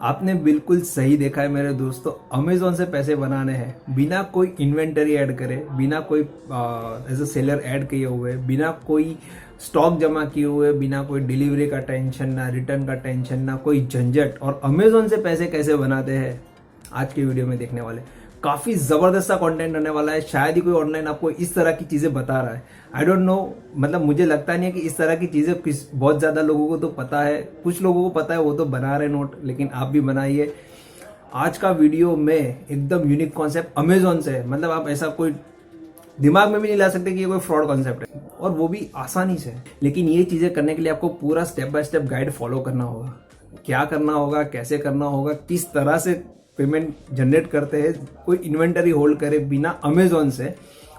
आपने बिल्कुल सही देखा है मेरे दोस्तों। अमेजोन से पैसे बनाने हैं बिना कोई इन्वेंटरी ऐड करे, बिना कोई एज अ सेलर ऐड किए हुए, बिना कोई स्टॉक जमा किए हुए, बिना कोई डिलीवरी का टेंशन, ना रिटर्न का टेंशन, ना कोई झंझट। और अमेजोन से पैसे कैसे बनाते हैं आज की वीडियो में देखने वाले। काफी जबरदस्त सा कंटेंट रहने वाला है। शायद ही कोई ऑनलाइन आपको इस तरह की चीजें बता रहा है। आई डोंट नो, मतलब मुझे लगता नहीं है कि इस तरह की चीजें बहुत ज्यादा लोगों को तो पता है। कुछ लोगों को पता है, वो तो बना रहे नोट, लेकिन आप भी बनाइए। आज का वीडियो में एकदम यूनिक कॉन्सेप्ट अमेजोन से है। मतलब आप ऐसा कोई दिमाग में भी नहीं ला सकते कि ये कोई फ्रॉड कॉन्सेप्ट है, और वो भी आसानी से। लेकिन ये चीजें करने के लिए आपको पूरा step by step guide follow करना होगा। क्या करना होगा, कैसे करना होगा, किस तरह से पेमेंट जनरेट करते हैं, कोई इन्वेंटरी होल्ड करे बिना अमेजोन से,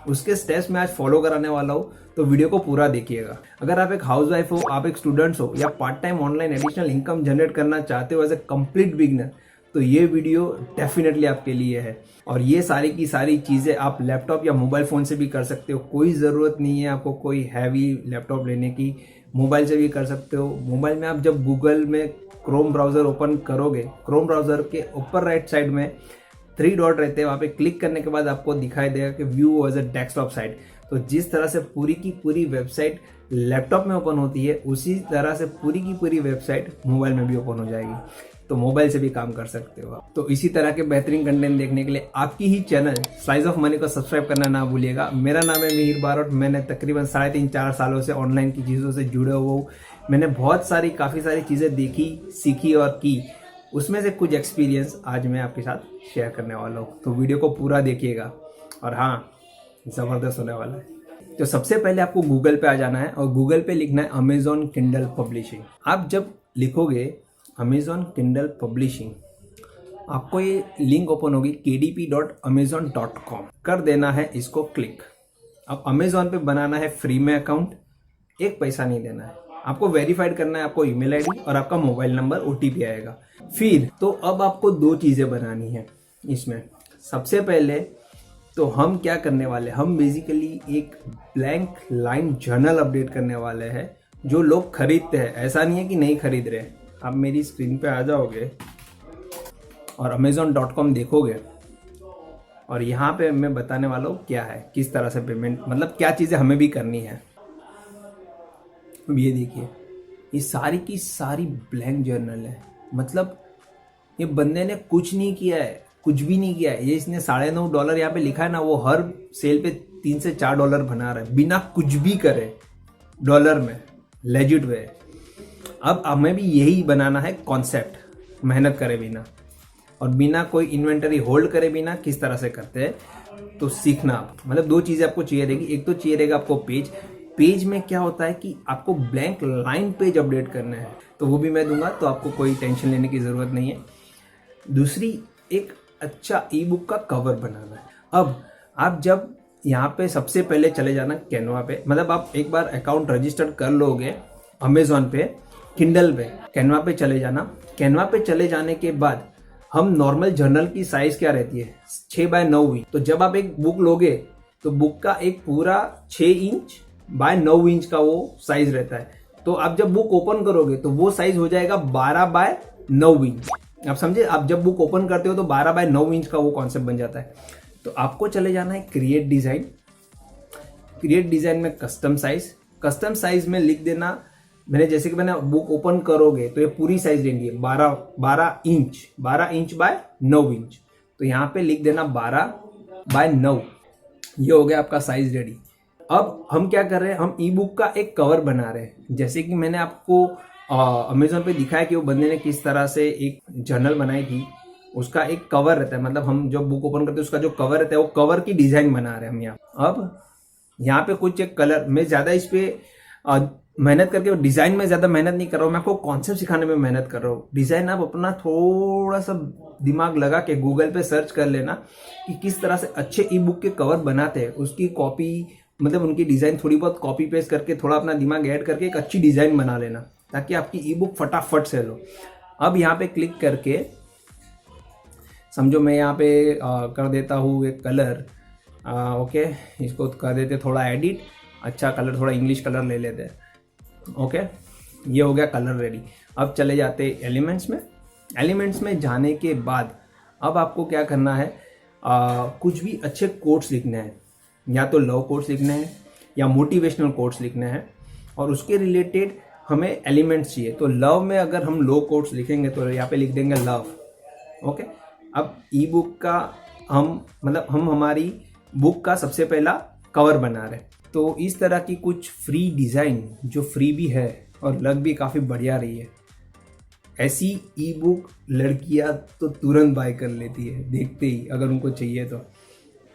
उसके स्टेप्स मैं आज फॉलो कराने वाला हूँ। तो वीडियो को पूरा देखिएगा। अगर आप एक हाउसवाइफ हो, आप एक स्टूडेंट्स हो, या part time online additional income generate करना चाहते हो एज ए कंप्लीट बिगनर, तो ये वीडियो डेफिनेटली आपके लिए है। और ये सारी की सारी चीजें आप लैपटॉप या मोबाइल फोन से भी कर सकते हो। कोई जरूरत नहीं है आपको कोई हैवी लैपटॉप लेने की, मोबाइल से भी कर सकते हो। मोबाइल में आप जब गूगल में क्रोम ब्राउजर ओपन करोगे, क्रोम ब्राउजर के ऊपर राइट साइड में 3 डॉट रहते हैं, वहां पे क्लिक करने के बाद आपको दिखाई देगा कि view as a desktop site. तो जिस तरह से पूरी की पूरी वेबसाइट लैपटॉप में ओपन होती है, उसी तरह से पूरी की पूरी वेबसाइट मोबाइल में भी ओपन हो जाएगी। तो मोबाइल से भी काम कर सकते हो आप। तो इसी तरह के बेहतरीन कंटेंट देखने के लिए आपकी ही चैनल स्लाइस ऑफ मनी को सब्सक्राइब करना ना भूलिएगा। मेरा नाम है मिहिर बारोट। मैंने तकरीबन 3.5-4 सालों से ऑनलाइन की चीज़ों से जुड़े हुआ हूँ। मैंने काफ़ी सारी चीज़ें देखी, सीखी और की। उसमें से कुछ एक्सपीरियंस आज मैं आपके साथ शेयर करने वाला हूँ। तो वीडियो को पूरा देखिएगा, और हाँ, ज़बरदस्त होने वाला है। तो सबसे पहले आपको गूगल पे आ जाना है, और गूगल पे लिखना है अमेजॉन किंडल पब्लिशिंग। आप जब लिखोगे अमेजॉन किंडल पब्लिशिंग, आपको ये लिंक ओपन होगी kdp.amazon.com। कर देना है इसको क्लिक। अब अमेजॉन पे बनाना है फ्री में अकाउंट, 1 पैसा नहीं देना है। आपको वेरीफाइड करना है, आपको ईमेल आईडी और आपका मोबाइल नंबर, OTP आएगा। फिर तो अब आपको 2 चीजें बनानी है इसमें। सबसे पहले तो हम क्या करने वाले, हम बेसिकली एक ब्लैंक लाइन जर्नल अपडेट करने वाले हैं जो लोग खरीदते हैं। ऐसा नहीं है कि नहीं खरीद रहे। आप मेरी स्क्रीन पे आ जाओगे और amazon.com देखोगे, और यहाँ पे मैं बताने वाला हूँ क्या है, किस तरह से पेमेंट, मतलब क्या चीज़ें हमें भी करनी है। अब ये देखिए, ये सारी की सारी ब्लैंक जर्नल है। मतलब ये बंदे ने कुछ नहीं किया है, कुछ भी नहीं किया है। ये इसने $9.5 यहाँ पे लिखा है ना, वो हर सेल पे $3 से $4 बना रहा है बिना कुछ भी करे, डॉलर में, लेजिट वे। अब हमें भी यही बनाना है कॉन्सेप्ट, मेहनत करे बिना और बिना कोई इन्वेंटरी होल्ड करे बिना किस तरह से करते हैं। तो सीखना आप, मतलब 2 चीज़ें आपको चाहिए रहेगी। एक तो चाहिए रहेगा आपको पेज में क्या होता है कि आपको ब्लैंक लाइन पेज अपडेट करना है, तो वो भी मैं दूंगा, तो आपको कोई टेंशन लेने की ज़रूरत नहीं है। दूसरी, एक अच्छा ई बुक का कवर बनाना है। अब आप जब यहाँ पे सबसे पहले चले जाना कैनवा पे, मतलब आप एक बार अकाउंट रजिस्टर कर लोगे अमेजोन पे, किंडल पे, कैनवा पे चले जाना। कैनवा पे चले जाने के बाद हम नॉर्मल जर्नल की साइज क्या रहती है, 6x9 इंच। तो जब आप एक बुक लोगे तो बुक का एक पूरा 6 इंच बाय 9 इंच का वो साइज रहता है। तो आप जब बुक ओपन करोगे तो वो साइज हो जाएगा 12x9 इंच। आप समझे, आप जब बुक ओपन करते हो तो 12x9 इंच का वो कॉन्सेप्ट बन जाता है। तो आपको चले जाना है क्रिएट डिजाइन। क्रिएट डिजाइन में कस्टम साइज में लिख देना, जैसे कि मैंने बुक ओपन करोगे तो ये पूरी साइज लेंगे 12 इंच बाय 9 इंच। तो यहाँ पे लिख देना 12x9। ये हो गया आपका साइज रेडी। अब हम क्या कर रहे हैं, हम ई बुक का एक कवर बना रहे हैं। जैसे कि मैंने आपको अमेजोन पे दिखाया कि वो बंदे ने किस तरह से एक जर्नल बनाई थी, उसका एक कवर रहता है। मतलब हम जब बुक ओपन करते हैं उसका जो कवर रहता है, वो कवर की डिजाइन बना रहे हैं हम यहाँ। अब यहाँ पे कुछ एक कलर, मैं ज्यादा इस पे मेहनत करके, डिजाइन में ज्यादा मेहनत नहीं कर रहा हूँ, मैं आपको कॉन्सेप्ट सिखाने में मेहनत कर रहा हूँ। डिजाइन आप अपना थोड़ा सा दिमाग लगा के गूगल पे सर्च कर लेना कि किस तरह से अच्छे ई बुक के कवर बनाते हैं। उसकी कॉपी, मतलब उनकी डिजाइन थोड़ी बहुत कॉपी पेस्ट करके, थोड़ा अपना दिमाग ऐड करके एक अच्छी डिजाइन बना लेना, ताकि आपकी ई बुक फटाफट सेल हो। अब यहाँ पे क्लिक करके समझो मैं यहाँ पे कर देता हूँ एक कलर, ओके, इसको कर देते थोड़ा एडिट, अच्छा कलर, थोड़ा इंग्लिश कलर ले लेते हैं। ओके, ये हो गया कलर रेडी। अब चले जाते एलिमेंट्स में, एलिमेंट्स में जाने के बाद अब आपको क्या करना है, कुछ भी अच्छे कोट्स लिखने हैं, या तो लव कोट्स लिखने हैं या मोटिवेशनल कोट्स लिखने हैं, और उसके रिलेटेड हमें एलिमेंट्स चाहिए। तो लव में अगर हम लो कोट्स लिखेंगे तो यहाँ पे लिख देंगे लव। ओके, अब ई बुक का हम हमारी बुक का सबसे पहला कवर बना रहे हैं, तो इस तरह की कुछ फ्री डिज़ाइन जो फ्री भी है और लग भी काफ़ी बढ़िया रही है, ऐसी ई बुक लड़कियां तो तुरंत बाय कर लेती है देखते ही, अगर उनको चाहिए तो।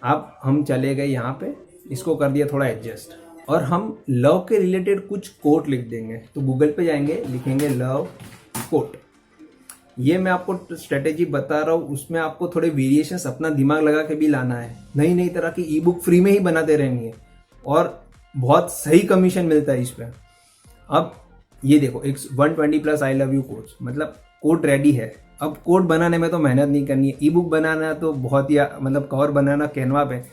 अब हम चले गए यहाँ पे, इसको कर दिया थोड़ा एडजस्ट, और हम लव के रिलेटेड कुछ कोट लिख देंगे। तो गूगल पे जाएंगे, लिखेंगे लव कोट। ये मैं आपको स्ट्रेटेजी बता रहा हूँ, उसमें आपको थोड़े वेरिएशंस अपना दिमाग लगा के भी लाना है। नई नई तरह की ई बुक फ्री में ही बनाते रहेंगे और बहुत सही कमीशन मिलता है इस पर। अब ये देखो, 120+ आई लव यू कोट्स, मतलब कोट रेडी है। अब कोट बनाने में तो मेहनत नहीं करनी है, ई बुक बनाना तो बहुत ही कवर बनाना कैनवा पे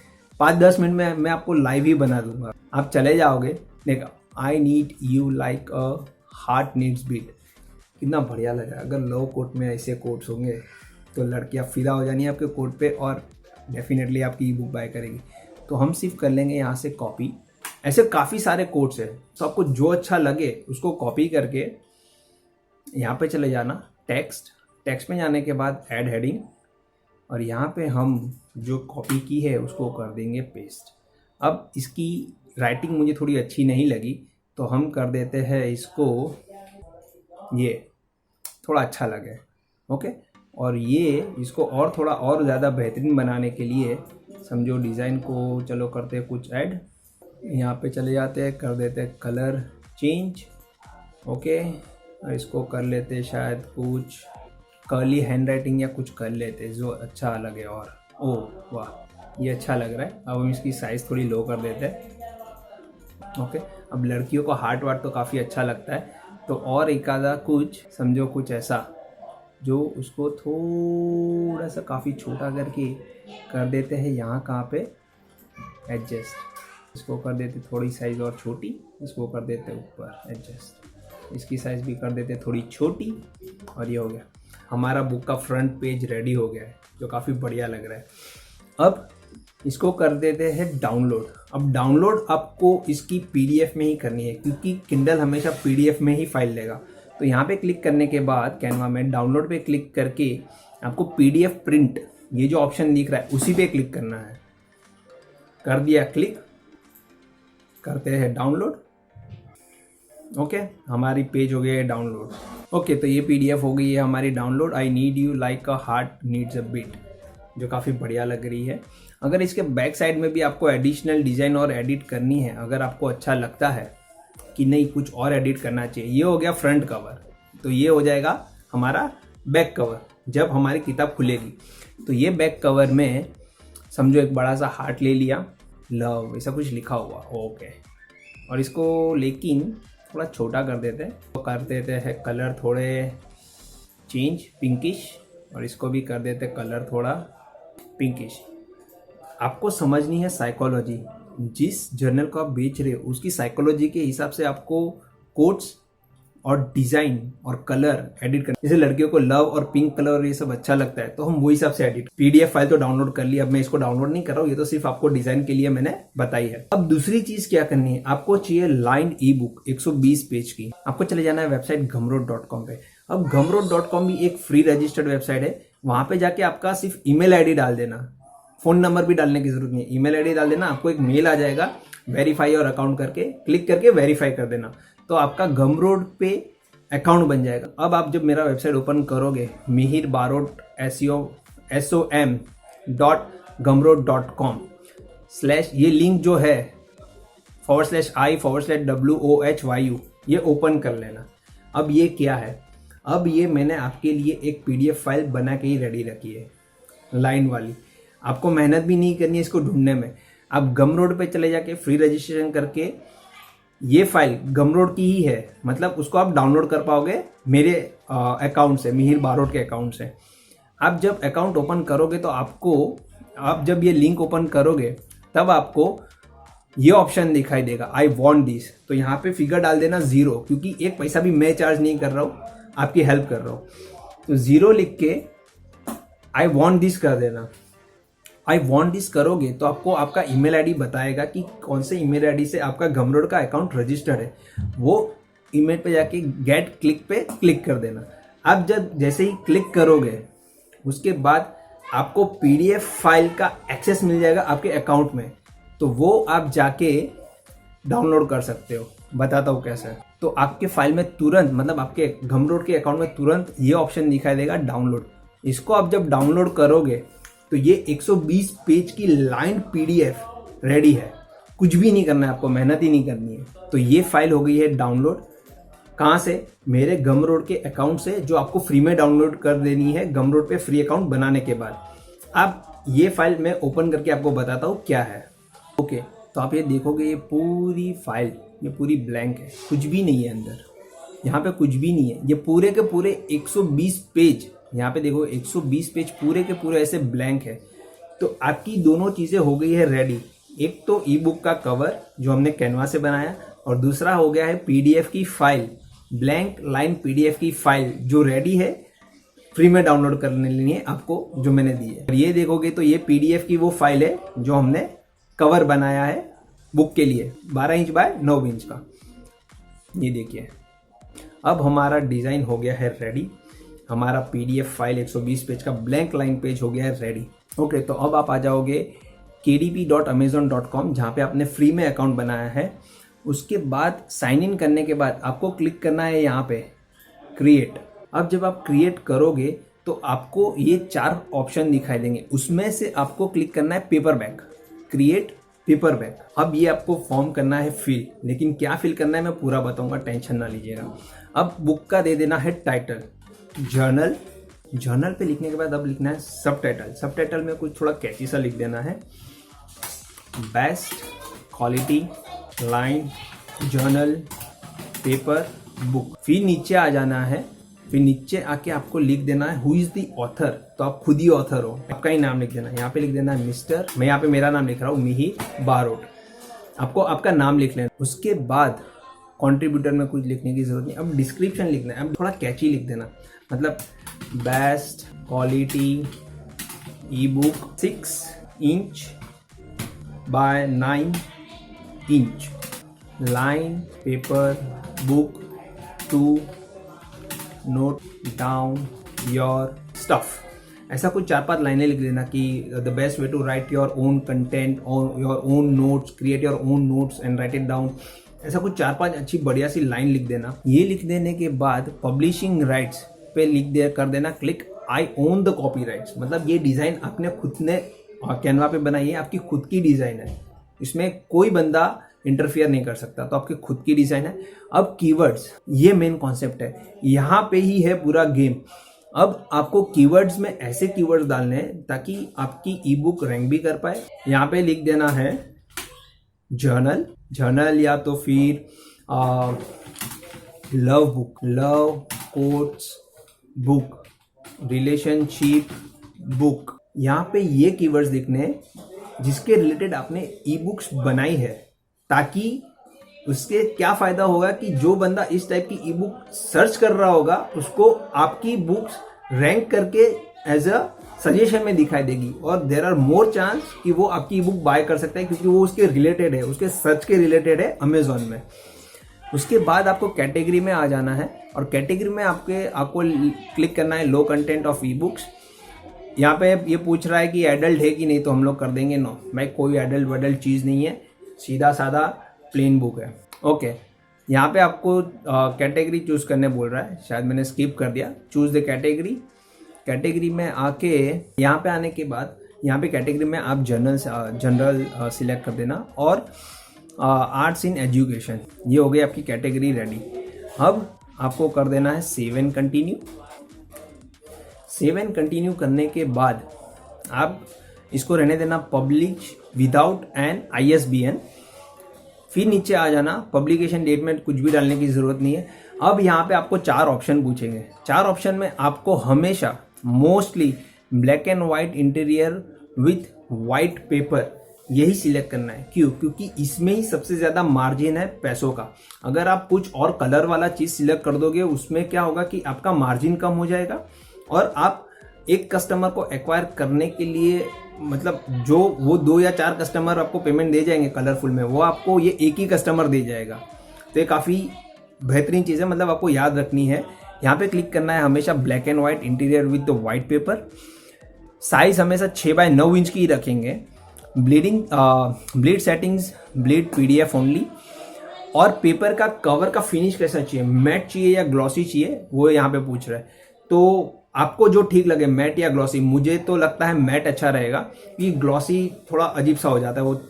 5-10 मिनट में मैं आपको लाइव ही बना दूंगा। आप चले जाओगे, देखा I need you like a heart needs beat, कितना बढ़िया लगा। अगर लव कोट में ऐसे कोट्स होंगे तो लड़कियां फिदा हो जानी है आपके कोट पे और डेफिनेटली आपकी ई बुक बाय करेगी। तो हम सिर्फ कर लेंगे यहाँ से कॉपी। ऐसे काफ़ी सारे कोट्स हैं, तो आपको जो अच्छा लगे उसको कॉपी करके यहाँ पे चले जाना, टेक्स्ट में जाने के बाद ऐड हेडिंग, और यहाँ पे हम जो कॉपी की है उसको कर देंगे पेस्ट। अब इसकी राइटिंग मुझे थोड़ी अच्छी नहीं लगी, तो हम कर देते हैं इसको, ये थोड़ा अच्छा लगे। ओके, और ये इसको और थोड़ा और ज़्यादा बेहतरीन बनाने के लिए समझो डिज़ाइन को चलो करते हैं कुछ ऐड। यहाँ पे चले जाते हैं, कर देते हैं कलर चेंज। ओके, और इसको कर लेते हैं शायद कुछ कर्ली हैंड राइटिंग या कुछ कर लेते हैं जो अच्छा लगे। और ओ वाह, ये अच्छा लग रहा है। अब हम इसकी साइज़ थोड़ी लो कर देते हैं। ओके, अब लड़कियों को हार्ट वार्ट तो काफ़ी अच्छा लगता है, तो और एक आधा कुछ समझो कुछ ऐसा जो उसको थोड़ा सा काफ़ी छोटा करके कर देते हैं। यहाँ कहाँ पे एडजस्ट, इसको कर देते थोड़ी साइज़ और छोटी, इसको कर देते ऊपर एडजस्ट, इसकी साइज़ भी कर देते थोड़ी छोटी, और ये हो गया हमारा बुक का फ्रंट पेज रेडी हो गया है, जो काफ़ी बढ़िया लग रहा है। अब इसको कर देते हैं डाउनलोड। अब डाउनलोड आपको इसकी PDF में ही करनी है, क्योंकि किंडल हमेशा PDF में ही फाइल लेगा। तो यहाँ पे क्लिक करने के बाद कैनवा में डाउनलोड पे क्लिक करके आपको PDF प्रिंट, ये जो ऑप्शन दिख रहा है उसी पे क्लिक करना है। कर दिया क्लिक, करते हैं डाउनलोड। ओके, हमारी पेज हो गई है डाउनलोड। ओके, तो ये PDF हो गई है हमारी download, I need you like a heart needs a beat, जो काफ़ी बढ़िया लग रही है। अगर इसके बैक साइड में भी आपको एडिशनल डिज़ाइन और एडिट करनी है, अगर आपको अच्छा लगता है कि नहीं कुछ और एडिट करना चाहिए, ये हो गया फ्रंट कवर, तो ये हो जाएगा हमारा बैक कवर जब हमारी किताब खुलेगी। तो ये बैक कवर में समझो एक बड़ा सा हार्ट ले लिया, लव ऐसा कुछ लिखा हुआ, ओके, और इसको लेकिन थोड़ा छोटा कर देते हैं। तो कर देते हैं कलर थोड़े चेंज, पिंकिश, और इसको भी कर देते हैं कलर थोड़ा पिंकिश। आपको समझनी है साइकोलॉजी, जिस जर्नल को आप बेच रहे हो उसकी साइकोलॉजी के हिसाब से आपको कोट्स और डिज़ाइन और कलर एडिट करना। जैसे लड़कियों को लव और पिंक कलर और ये सब अच्छा लगता है, तो हम वही हिसाब से एडिट। PDF फाइल तो डाउनलोड कर ली, अब मैं इसको डाउनलोड नहीं कर रहा हूँ, ये तो सिर्फ आपको डिजाइन के लिए मैंने बताई है। अब दूसरी चीज क्या करनी है, आपको चाहिए लाइंड ई बुक 120 पेज की। आपको चले जाना है वेबसाइट gumroad.com पे। अब gumroad.com भी एक फ्री रजिस्टर्ड वेबसाइट है, वहां पे जाके आपका सिर्फ ईमेल ID डाल देना, फोन नंबर भी डालने की जरूरत नहीं है, ईमेल ID डाल देना, आपको एक मेल आ जाएगा, वेरीफाई और अकाउंट करके क्लिक करके वेरीफाई कर देना, तो आपका गमरोड पे अकाउंट बन जाएगा। अब आप जब मेरा वेबसाइट ओपन करोगे mihirbarot som.gumroad.com/ ये लिंक जो है /I/WOHYU ये ओपन कर लेना। अब ये क्या है, अब ये मैंने आपके लिए एक PDF फाइल बना के ही रेडी रखी है, लाइन वाली। आपको मेहनत भी नहीं करनी है इसको ढूंढने में। आप गमरोड पे चले जाके फ्री रजिस्ट्रेशन करके, ये फाइल गमरोड की ही है, मतलब उसको आप डाउनलोड कर पाओगे मेरे अकाउंट से, मिहिर बारोट के अकाउंट से। आप जब अकाउंट ओपन करोगे तो आप जब ये लिंक ओपन करोगे तब आपको ये ऑप्शन दिखाई देगा, आई वॉन्ट दिस। तो यहाँ पे फिगर डाल देना 0, क्योंकि एक पैसा भी मैं चार्ज नहीं कर रहा हूँ, आपकी हेल्प कर रहा हूँ। तो 0 लिख के आई वॉन्ट दिस कर देना। आई वॉन्ट दिस करोगे तो आपको आपका ईमेल आईडी बताएगा कि कौन से ईमेल आईडी से आपका गमरोड का अकाउंट रजिस्टर्ड है। वो ईमेल पे जाके गेट क्लिक पे क्लिक कर देना। अब जब जैसे ही क्लिक करोगे उसके बाद आपको पीडीएफ फाइल का एक्सेस मिल जाएगा आपके अकाउंट में, तो वो आप जाके डाउनलोड कर सकते हो। बताता हूँ कैसे। तो आपके फाइल में तुरंत, मतलब आपके गमरोड के अकाउंट में तुरंत ये ऑप्शन दिखाई देगा डाउनलोड। इसको आप जब डाउनलोड करोगे तो ये 120 पेज की लाइन पीडीएफ रेडी है। कुछ भी नहीं करना है आपको, मेहनत ही नहीं करनी है। तो ये फाइल हो गई है डाउनलोड। कहाँ से? मेरे गमरोड के अकाउंट से, जो आपको फ्री में डाउनलोड कर देनी है गमरोड पे फ्री अकाउंट बनाने के बाद। अब ये फाइल मैं ओपन करके आपको बताता हूँ क्या है। ओके, तो आप ये देखोगे ये पूरी फाइल, ये पूरी ब्लैंक है, कुछ भी नहीं है अंदर। यहाँ पे कुछ भी नहीं है। ये पूरे के पूरे 120 पेज, यहाँ पे देखो 120 पेज पूरे के पूरे ऐसे ब्लैंक है। तो आपकी दोनों चीज़ें हो गई है रेडी। एक तो ई बुक का कवर जो हमने कैनवा से बनाया, और दूसरा हो गया है पीडीएफ की फाइल, ब्लैंक लाइन पीडीएफ की फाइल जो रेडी है फ्री में डाउनलोड करने के लिए आपको, जो मैंने दी है। ये देखोगे तो ये पीडीएफ की वो फाइल है जो हमने कवर बनाया है बुक के लिए, 12 इंच बाय 9 इंच का। ये देखिए, अब हमारा डिज़ाइन हो गया है रेडी। हमारा पीडीएफ फाइल 120 पेज का ब्लैंक लाइन पेज हो गया है रेडी। ओके, तो अब आप आ जाओगे kdp.amazon.com, जहाँ पे आपने फ्री में अकाउंट बनाया है। उसके बाद साइन इन करने के बाद आपको क्लिक करना है यहाँ पे क्रिएट। अब जब आप क्रिएट करोगे तो आपको ये 4 ऑप्शन दिखाई देंगे। उसमें से आपको क्लिक करना है paper back, create paper back. अब ये आपको फॉर्म करना है फिल, लेकिन क्या फिल करना है मैं पूरा बताऊंगा, टेंशन ना लीजिएगा। अब बुक का दे देना है टाइटल जर्नल। जर्नल पे लिखने के बाद अब लिखना है सब टाइटल। सब टाइटल में कुछ थोड़ा कैची सा लिख देना है, best quality line journal paper book. फिर नीचे आ जाना है। फिर नीचे आके आपको लिख देना है हु इज द ऑथर। तो आप खुद ही ऑथर हो, आपका ही नाम लिख देना है। यहाँ पे लिख देना है मिस्टर, मैं यहाँ पे मेरा नाम लिख रहा हूँ, मिहिर बारोट। आपको आपका नाम लिख लेना। उसके बाद कंट्रीब्यूटर में कुछ लिखने की जरूरत नहीं। अब डिस्क्रिप्शन लिखना है। अब थोड़ा कैची लिख देना, मतलब best quality e book 6 inch by 9 inch line paper book to note down your stuff. ऐसा कुछ 4-5 लाइनें लिख देना कि the best way to write your own content और your own notes, create your own notes and write it down. ऐसा कुछ 4-5 अच्छी बढ़िया सी लाइन लिख देना। ये लिख देने के बाद पब्लिशिंग राइट्स पे कर देना click, I own the copy rights. मतलब ये डिज़ाइन आपने खुद ने कैनवा पे बनाई है, आपकी खुद की डिज़ाइन है, इसमें कोई बंदा इंटरफियर नहीं कर सकता, तो आपकी खुद की डिज़ाइन है। अब कीवर्ड्स, ये मेन कॉन्सेप्ट है, यहाँ पे ही है पूरा गेम। अब आपको कीवर्ड्स में ऐसे कीवर्ड्स डालने हैं ताकि आपकी ई बुक रैंक भी कर पाए। यहाँ पे लिख देना है जर्नल, जर्नल या तो फिर love book, love quotes book, relationship book. यहाँ पे ये कीवर्ड्स लिखने हैं जिसके रिलेटेड आपने ई बुक्स बनाई है, ताकि उसके क्या फायदा होगा कि जो बंदा इस टाइप की ई बुक सर्च कर रहा होगा उसको आपकी बुक्स रैंक करके एज अ सजेशन में दिखाई देगी, और देयर आर मोर चांस कि वो आपकी ई बुक बाय कर सकता है क्योंकि वो उसके रिलेटेड है, उसके सर्च के रिलेटेड है अमेजोन में। उसके बाद आपको कैटेगरी में आ जाना है, और कैटेगरी में आपको क्लिक करना है लो कंटेंट ऑफ ई बुक्स। यहाँ पे ये पूछ रहा है कि एडल्ट है कि नहीं, तो हम लोग कर देंगे नो। भाई कोई एडल्ट वडल्ट चीज़ नहीं है, सीधा साधा प्लेन बुक है। ओके, यहाँ पे आपको कैटेगरी चूज करने बोल रहा है, शायद मैंने स्किप कर दिया। Choose the category. कैटेगरी में आके यहाँ पे आने के बाद यहाँ पे कैटेगरी में आप जनरल सिलेक्ट कर देना, और आर्ट्स इन एजुकेशन। ये हो गई आपकी कैटेगरी रेडी। अब आपको कर देना है save and continue. Save and continue करने के बाद आप इसको रहने देना पब्लिश विदाउट एन ISBN। फिर नीचे आ जाना, पब्लिकेशन डेट में कुछ भी डालने की जरूरत नहीं है। अब यहाँ पे आपको 4 ऑप्शन पूछेंगे। 4 ऑप्शन में आपको हमेशा mostly black and white interior with white paper यही सिलेक्ट करना है। क्यों? क्योंकि इसमें ही सबसे ज्यादा मार्जिन है पैसों का। अगर आप कुछ और कलर वाला चीज सिलेक्ट कर दोगे उसमें क्या होगा कि आपका मार्जिन कम हो जाएगा, और आप एक कस्टमर को एक्वायर करने के लिए मतलब जो वो 2 या 4 कस्टमर आपको पेमेंट दे जाएंगे कलरफुल में, वो आपको ये एक ही कस्टमर दे जाएगा। तो ये काफ़ी बेहतरीन चीज़ है, मतलब आपको याद रखनी है। यहाँ पे क्लिक करना है हमेशा black and white interior with the white paper. Size हमेशा 6 बाय 9 इंच की ही रखेंगे। Bleed settings bleed PDF only. और पेपर का कवर का फिनिश कैसा चाहिए, मैट चाहिए या ग्लॉसी चाहिए, वो यहाँ पे पूछ रहा है। तो आपको जो ठीक लगे, मैट या ग्लॉसी, मुझे तो लगता है मैट अच्छा रहेगा, कि ग्लॉसी थोड़ा अजीब सा हो जाता है, वो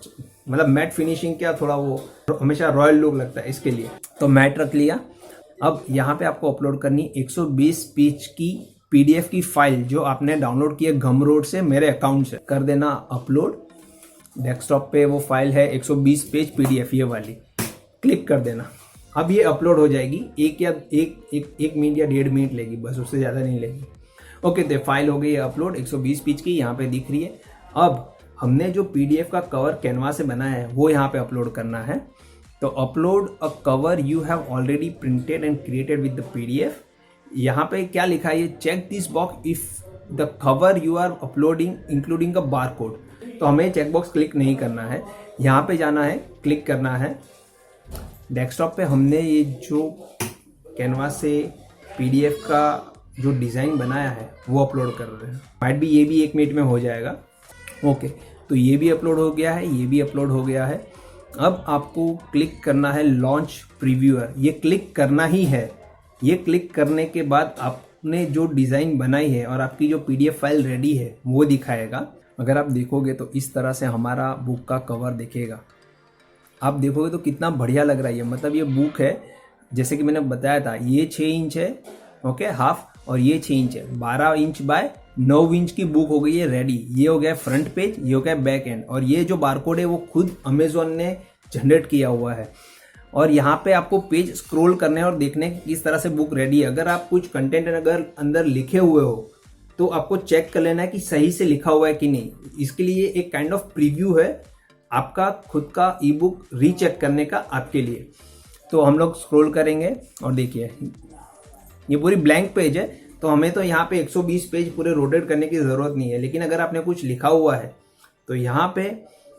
मतलब मैट फिनिशिंग क्या थोड़ा वो हमेशा रॉयल लुक लगता है, इसके लिए तो मैट रख लिया। अब यहाँ पे आपको अपलोड करनी 120 पेज की PDF की फाइल जो आपने डाउनलोड की है गमरोड से, मेरे अकाउंट से, कर देना अपलोड। डेस्कटॉप पे वो फाइल है 120 पेज PDF ये वाली, क्लिक कर देना। अब ये अपलोड हो जाएगी, एक मिनट या 1.5 मिनट लेगी बस, उससे ज़्यादा नहीं लेगी। ओके, तो फाइल हो गई अपलोड 120 पेज की, यहाँ पे दिख रही है। अब हमने जो PDF का कवर कैनवा से बनाया है वो यहाँ पे अपलोड करना है। तो upload a cover you have already printed and created with the PDF। यहाँ पे क्या लिखा है, check this box if the cover you are uploading including a bar code. तो हमें चेक बॉक्स क्लिक नहीं करना है, यहाँ पे जाना है, क्लिक करना है। डेस्कटॉप पे हमने ये जो कैनवास से PDF का जो डिज़ाइन बनाया है वो अपलोड कर रहे हैं। माइट भी ये भी 1 मिनट में हो जाएगा। ओके, तो ये भी अपलोड हो गया है, ये भी अपलोड हो गया है। अब आपको क्लिक करना है लॉन्च प्रीव्यूअर, ये क्लिक करना ही है। ये क्लिक करने के बाद आपने जो डिज़ाइन बनाई है और आपकी जो PDF फाइल रेडी है वो दिखाएगा। अगर आप देखोगे तो इस तरह से हमारा बुक का कवर दिखेगा। आप देखोगे तो कितना बढ़िया लग रहा है। मतलब ये बुक है, जैसे कि मैंने बताया था, ये 6 इंच है, ओके हाफ, और ये 6 इंच है। 12 इंच बाय 9 इंच की बुक हो गई है रेडी। ये हो गया फ्रंट पेज, ये हो गया बैक एंड, और ये जो बारकोड है वो खुद अमेजोन ने जनरेट किया हुआ है। और यहाँ पे आपको पेज स्क्रॉल करने और देखने किस तरह से बुक रेडी है। अगर आप कुछ कंटेंट अगर अंदर लिखे हुए हो तो आपको चेक कर लेना है कि सही से लिखा हुआ है कि नहीं। इसके लिए एक काइंड ऑफ प्रीव्यू है आपका खुद का ई-बुक रीचेक करने का आपके लिए। तो हम लोग स्क्रॉल करेंगे और देखिए ये पूरी ब्लैंक पेज है, तो हमें तो यहाँ पे 120 पेज पूरे रोटेट करने की ज़रूरत नहीं है। लेकिन अगर आपने कुछ लिखा हुआ है तो यहाँ पे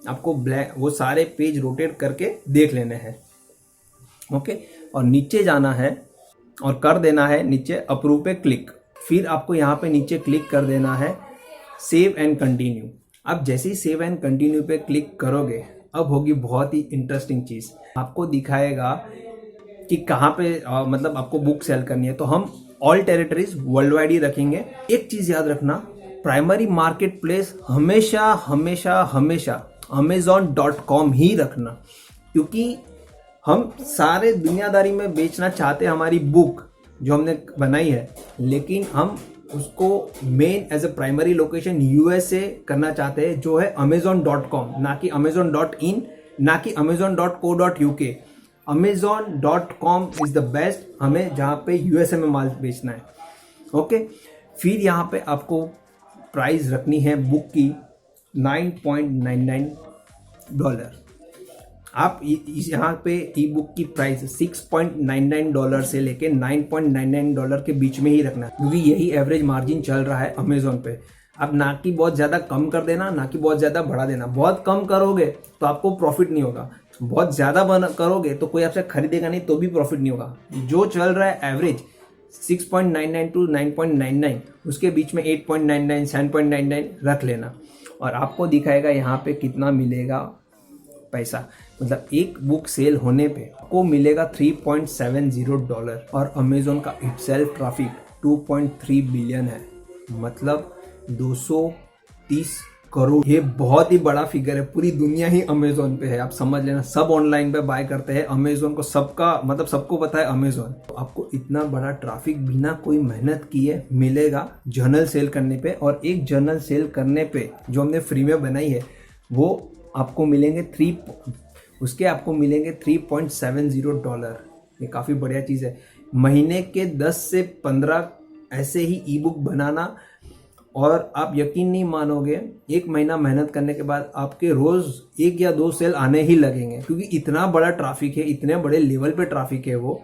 आपको वो सारे पेज रोटेट करके देख लेने हैं। ओके, और नीचे जाना है और कर देना है नीचे अप्रूव पे क्लिक। फिर आपको यहाँ पे नीचे क्लिक कर देना है सेव एंड कंटिन्यू। अब जैसे ही सेव एंड कंटिन्यू पे क्लिक करोगे, अब होगी बहुत ही इंटरेस्टिंग चीज़। आपको दिखाएगा कि कहाँ पे मतलब आपको बुक सेल करनी है। तो हम ऑल टेरिटरीज वर्ल्ड वाइड ही रखेंगे। एक चीज़ याद रखना, प्राइमरी मार्केट प्लेस हमेशा हमेशा हमेशा amazon.com ही रखना, क्योंकि हम सारे दुनियादारी में बेचना चाहते हैं हमारी बुक जो हमने बनाई है, लेकिन हम उसको main as a primary location USA करना चाहते हैं, जो है amazon.com, ना कि amazon.in, ना कि amazon.co.uk। amazon.com is the best, हमें जहाँ पे USA में माल बेचना है। ओके, फिर यहाँ पे आपको प्राइस रखनी है बुक की $9.99। आप यहाँ पे ई बुक की प्राइस $6.99 से लेके $9.99 के बीच में ही रखना, क्योंकि यही एवरेज मार्जिन चल रहा है अमेजोन पे। अब ना कि बहुत ज़्यादा कम कर देना, ना कि बहुत ज़्यादा बढ़ा देना। बहुत कम करोगे तो आपको प्रॉफिट नहीं होगा, बहुत ज़्यादा करोगे तो कोई आपसे खरीदेगा नहीं तो भी प्रॉफिट नहीं होगा। जो चल रहा है एवरेज 6.99 टू 9.99, उसके बीच में 8.99 7.99 रख लेना, और आपको दिखाएगा यहाँ पे कितना मिलेगा पैसा। मतलब एक बुक सेल होने पे आपको मिलेगा $3.70, और अमेजोन का इटसेल्फ ट्रैफिक 2.3 बिलियन है, मतलब 230 करोड़। ये बहुत ही बड़ा फिगर है, पूरी दुनिया ही अमेजोन पे है। आप समझ लेना, सब ऑनलाइन पे बाय करते हैं अमेजोन को, सबका मतलब सबको पता है अमेजोन। तो आपको इतना बड़ा ट्रैफिक बिना कोई मेहनत किए मिलेगा जर्नल सेल करने पे। और एक जर्नल सेल करने पे जो हमने फ्री में बनाई है वो आपको मिलेंगे आपको मिलेंगे $3.70। ये काफ़ी बढ़िया चीज़ है। महीने के 10 से 15 ऐसे ही ई बुक बनाना, और आप यकीन नहीं मानोगे, 1 महीना मेहनत करने के बाद आपके रोज़ 1 या 2 सेल आने ही लगेंगे, क्योंकि इतना बड़ा ट्रैफिक है, इतने बड़े लेवल पे ट्रैफिक है वो।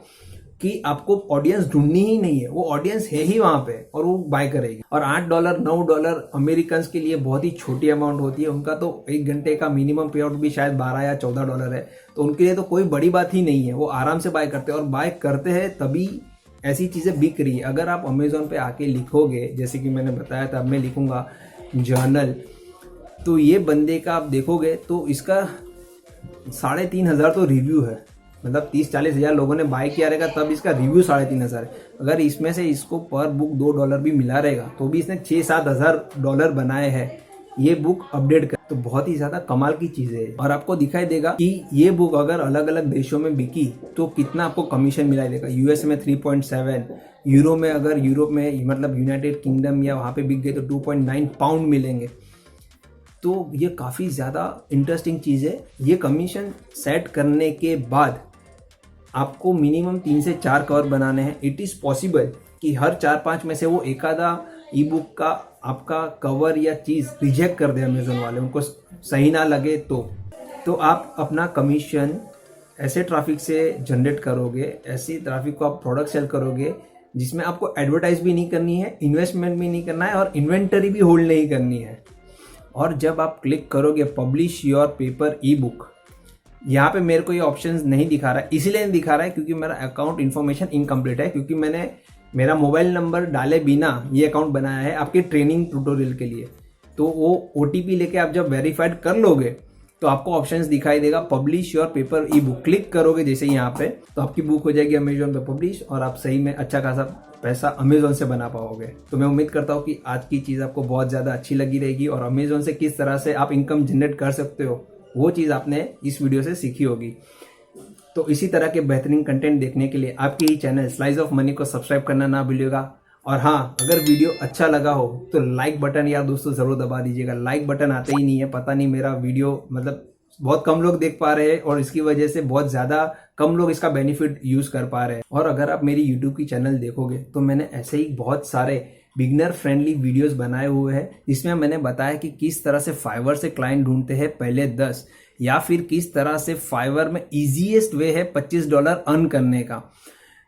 कि आपको ऑडियंस ढूंढनी ही नहीं है, वो ऑडियंस है ही वहां पे और वो बाय करेगी। और $8 $9 अमेरिकन के लिए बहुत ही छोटी अमाउंट होती है। उनका तो 1 घंटे का मिनिमम पे आउट भी शायद $12 या $14 है, तो उनके लिए तो कोई बड़ी बात ही नहीं है। वो आराम से बाय करते हैं और बाय करते हैं तभी ऐसी चीजें बिक रही है। अगर आप अमेजोन पे आके लिखोगे, जैसे कि मैंने बताया था, अब मैं लिखूंगा जर्नल, तो ये बंदे का आप देखोगे तो इसका 3,500 तो रिव्यू है। मतलब 30-40 हज़ार लोगों ने बाय किया रहेगा तब इसका रिव्यू 3,500 है। अगर इसमें से इसको पर बुक $2 भी मिला रहेगा तो भी इसने $6-7 बनाए हैं ये बुक अपडेट कर। तो बहुत ही ज्यादा कमाल की चीज है। और आपको दिखाई देगा कि ये बुक अगर अलग अलग देशों में बिकी तो कितना आपको कमीशन मिला देगा। यूएस में 3.7, यूरो में, अगर यूरोप में मतलब यूनाइटेड किंगडम या वहां पे बिक गए तो 2.9 पाउंड मिलेंगे। तो ये काफी ज्यादा इंटरेस्टिंग चीज है। ये कमीशन सेट करने के बाद आपको मिनिमम 3 से 4 कवर बनाने हैं। इट इज पॉसिबल कि हर 4-5 में से वो एक आधा ई बुक का आपका कवर या चीज रिजेक्ट कर दे अमेजोन वाले, उनको सही ना लगे तो आप अपना कमीशन ऐसे ट्रैफिक से जनरेट करोगे, ऐसी ट्रैफिक को आप प्रोडक्ट सेल करोगे जिसमें आपको एडवर्टाइज भी नहीं करनी है, इन्वेस्टमेंट भी नहीं करना है और इन्वेंटरी भी होल्ड नहीं करनी है। और जब आप क्लिक करोगे publish your paper E book, यहाँ पे मेरे को ये ऑप्शन नहीं दिखा रहा है। इसीलिए नहीं दिखा रहा है क्योंकि मेरा अकाउंट इन्फॉर्मेशन इनकम्प्लीट है, क्योंकि मैंने मेरा मोबाइल नंबर डाले बिना ये अकाउंट बनाया है आपके ट्रेनिंग ट्यूटोरियल के लिए। तो वो OTP लेके आप जब वेरीफाइड कर लोगे तो आपको ऑप्शंस दिखाई देगा publish your paper E book. Click करोगे जैसे यहाँ पे तो आपकी बुक हो जाएगी अमेजोन पे पब्लिश और आप सही में अच्छा खासा पैसा अमेजोन से बना पाओगे। तो मैं उम्मीद करता हूँ कि आज की चीज आपको बहुत ज्यादा अच्छी लगी रहेगी और अमेजोन से किस तरह से आप इनकम जनरेट कर सकते हो वो चीज आपने इस वीडियो से सीखी होगी। तो इसी तरह के बेहतरीन कंटेंट देखने के लिए आपके ही चैनल स्लाइस ऑफ मनी को सब्सक्राइब करना ना भूलिएगा। और हाँ, अगर वीडियो अच्छा लगा हो तो लाइक बटन यार दोस्तों जरूर दबा दीजिएगा। लाइक बटन आता ही नहीं है, पता नहीं मेरा वीडियो मतलब बहुत कम लोग देख पा रहे हैं और इसकी वजह से बहुत ज्यादा कम लोग इसका बेनिफिट यूज कर पा रहे हैं। और अगर आप मेरी यूट्यूब की चैनल देखोगे तो मैंने ऐसे ही बहुत सारे बिगनर फ्रेंडली वीडियोस बनाए हुए हैं जिसमें मैंने बताया कि किस तरह से फाइवर से क्लाइंट ढूंढते हैं पहले 10, या फिर किस तरह से फाइवर में इजीएस्ट वे है $25 अर्न करने का,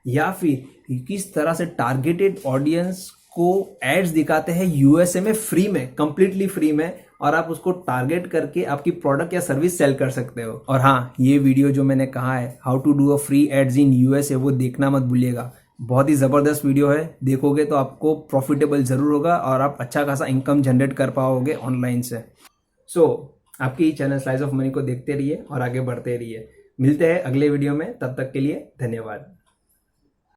या फिर किस तरह से टारगेटेड ऑडियंस को एड्स दिखाते हैं यूएसए में फ्री में, कंप्लीटली फ्री में, और आप उसको टारगेट करके आपकी प्रोडक्ट या सर्विस सेल कर सकते हो। और हाँ, ये वीडियो जो मैंने कहा है how to do a free ads in USA वो देखना मत भूलिएगा। बहुत ही जबरदस्त वीडियो है, देखोगे तो आपको प्रॉफिटेबल जरूर होगा और आप अच्छा खासा इनकम जनरेट कर पाओगे ऑनलाइन से। आपके ही चैनल स्लाइस ऑफ मनी को देखते रहिए और आगे बढ़ते रहिए। मिलते हैं अगले वीडियो में, तब तक के लिए धन्यवाद।